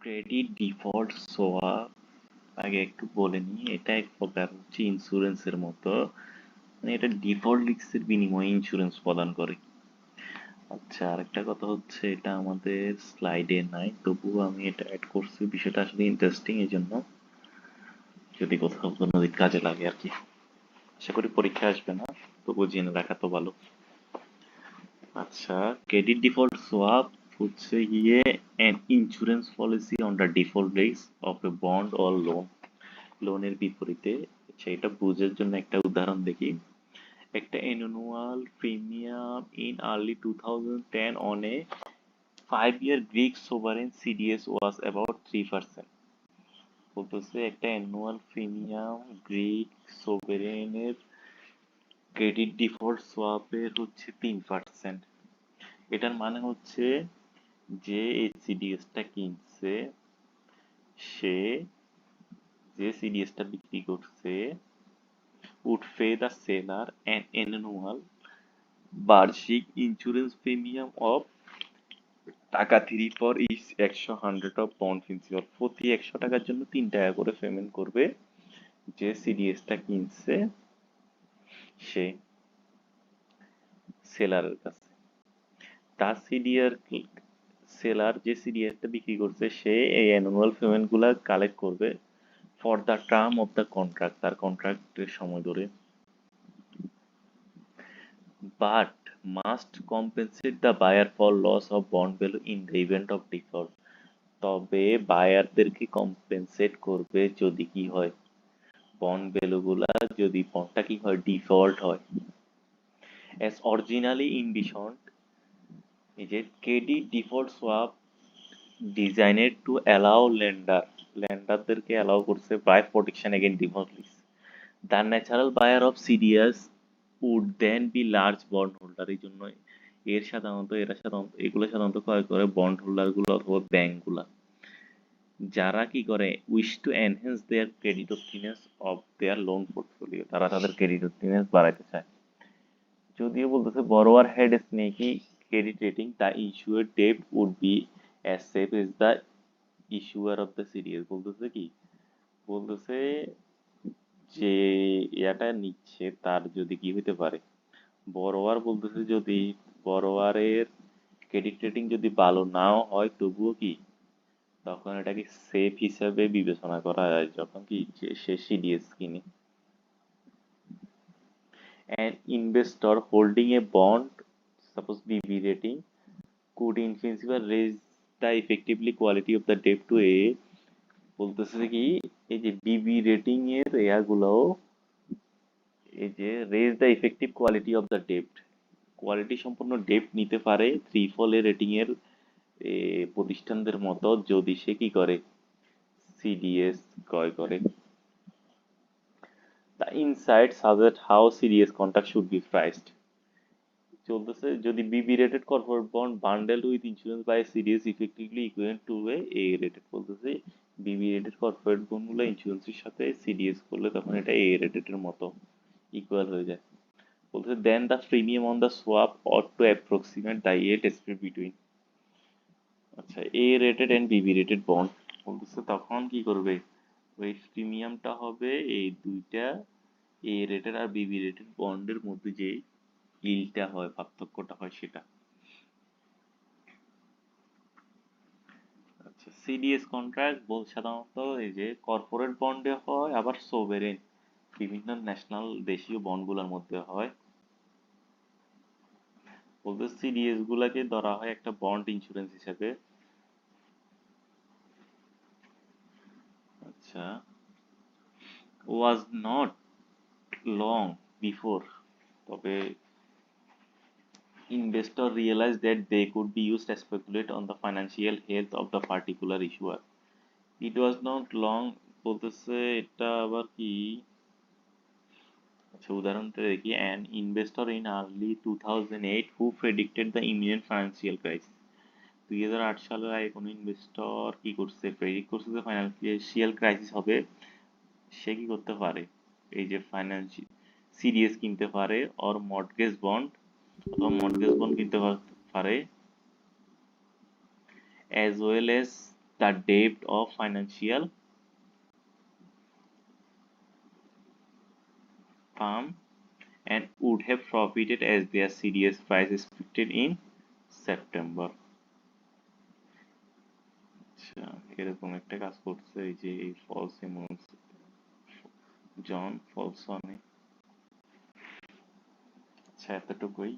Credit default swap আগে একটু বলে নিই। এটা এক প্রকার হচ্ছে ইন্স্যুরেন্সের মতো, মানে এটা ডিফল্ট রিস্কের বিনিময়ে ইন্স্যুরেন্স প্রদান করে। আচ্ছা, আরেকটা কথা হচ্ছে এটা আমাদের স্লাইডে নাই, তবুও আমি এটা অ্যাড করছি, বিষয়টা আসলে ইন্টারেস্টিং, এই জন্য যদি কোথাও কোনো দিক কাজে লাগে আর কি। আশা করি পরীক্ষা আসবে না, তবুও জেনে রাখা তো ভালো। আচ্ছা, ক্রেডিট ডিফল্ট সোয়াপ হচ্ছে গিয়ে an insurance policy on the default risk of a bond or loan. লোনের বিপরীতে। আচ্ছা, এটা বুঝার জন্য একটা উদাহরণ দেখি। একটা annual premium in early 2010 on a 5-year Greek sovereign CDS was about 3%। বলতেছে একটা অ্যানুয়াল প্রিমিয়াম গ্রিক সোভারেনের ক্রেডিট ডিফল্ট সোয়াপের হচ্ছে 3%। এটার মানে হচ্ছে যে এই সিডিএসটা কিনছে, সে যে সিডিএসটা বিক্রি করছে would pay the seller an annual বার্ষিক insurance premium of taka 3 for each 100 of bond principal. প্রতি 100 টাকার জন্য 3 টাকা করে পেমেন্ট করবে যে সিডিএসটা কিনছে সে সেলারের কাছে। তার সিডিআর সেলার যে সিডিএসটা বিক্রি করছে সে এই অ্যানুয়াল পেমেন্ট গুলা কালেক্ট করবে for the term of the contract, তার কন্ট্রাক্টের সময় ধরে, but must compensate the buyer for loss of bond value in the event of default. তবে বায়ারদেরকে কম্পেনসেট করবে যদি কি হয়, বন্ড ভ্যালু গুলা যদি বন্ডটা কি হয় ডিফল্ট হয়। অ্যাজ অরিজিনালি ইনভিশনড, এই যে credit default swap designed to allow লেন্ডারদেরকে অ্যালাউ করছে buy protection against default risk. The natural buyer of CDS would then be large bond holder. এই জন্য এগুলো সাধারণত ক্রয় করে বন্ড হোল্ডার গুলো অথবা ব্যাংক গুলা, যারা কি করে wish to enhance their creditworthiness of their loan portfolio, তারা তাদের ক্রেডিটওয়ার্থিনেস বাড়াইতে চায়। যদিও বলতেছে borrower had sneaky credit rating, the issuer debt would be as safe as the issuer of the serious. বলতেছে কি, বলতেছে যে এটা নিচ্ছে তার যদি কি হইতে পারে, বড়োয়ার বলতেছে যদি বড়োয়ারের ক্রেডিট রেটিং যদি ভালো নাও হয় তবুও কি তখন এটাকে সেফ হিসাবে বিবেচনা করা যায় যখন কি সে সিডিএস কিনে। An investor holding a bond, suppose BB rating, could in principle raise the effectively quality of the debt to A। বলতেছে কি এই যে বিবি রেটিং এর এগুলাও এই যে raise the effective quality of the ডেপ্ট, কোয়ালিটি সম্পন্ন ডেপ্ট নিতে পারে ত্রিফল এর রেটিং এর প্রতিষ্ঠানদের মতো যদি সে কি করে সিডিএস ক্রয় করে। The insight suggest how serious contract should be priced। চলতেছে যদি BB rated corporate bond bundle with insurance by series effectively equivalent to A rated. বলতেছে বিবি রেটেড কর্পোরেট বন্ড গুলো ইন্স্যুরেন্সের সাথে সিডিএস করলে তখন এটা এ রেটেড এর মতো ইকুয়াল হয়ে যায়। বলতেছে then the premium on the swap ought to approximate the yield spread between. আচ্ছা, A rated and BB rated bond, বলতেছে তখন কি করবে, ওই প্রিমিয়ামটা হবে এই দুইটা এ রেটেড আর বিবি রেটেড বন্ডের মধ্যে যে ইলটা হয়, পার্থক্যটা হয় সেটা। আচ্ছা, সিডিএস কন্ট্রাক্ট সাধারণত এই যে কর্পোরেট বন্ডে হয়, আবার সোভেরেন বিভিন্ন ন্যাশনাল দেশীয় বন্ডগুলোর মধ্যে হয়। বলতে সিডিএস গুলাকে ধরা হয় একটা বন্ড ইন্স্যুরেন্স হিসেবে। আচ্ছা, ওয়াজ নট লং বিফোর, তবে investor realized that they could be used to speculate on the financial health of the particular issuer. It was not long, বলতেছে এটা আবার কি, আচ্ছা উদাহরণটা দেখি। An investor in early 2008 who predicted the immediate financial crisis. 2008 সালের আগে কোনো ইনভেস্টর কি করছে, প্রেডিক্ট করছে যে ফাইন্যান্সিয়াল ক্রাইসিস হবে, সে কি করতে পারে, এই যে ফাইন্যান্সিয়াল সিডিএস কিনতে পারে অর মর্টগেজ বন্ড, অথবা মর্টগেজ বন্ড কিনতে পারে, as well as the debt of financial firm and would have profited as their CDS price is expected in September. আচ্ছা, এরকম একটা কাজ করছে এই যে এই ফলস এমন্স জন ফলসনে। আচ্ছা, এতটুকুই।